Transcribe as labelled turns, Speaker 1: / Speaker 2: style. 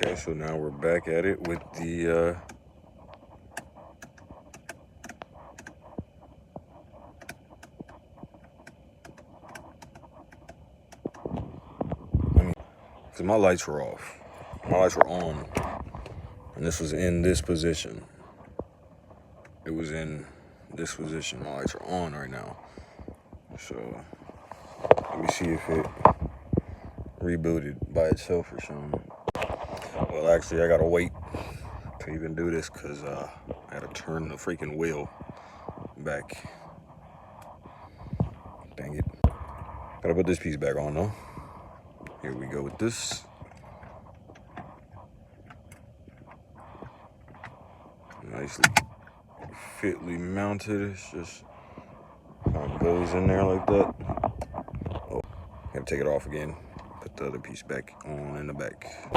Speaker 1: Okay, so now we're back at it with the because my lights were off. My lights were on, and this was in this position. It was in this position. My lights are on right now. So let me see if it rebooted by itself or something. Well, actually, I gotta wait to even do this because I gotta turn the freaking wheel back. Dang it. Gotta put this piece back on though. Here we go with this. Nicely fitly mounted. It's just kind of goes in there like that. Oh, gotta take it off again. Put the other piece back on in the back.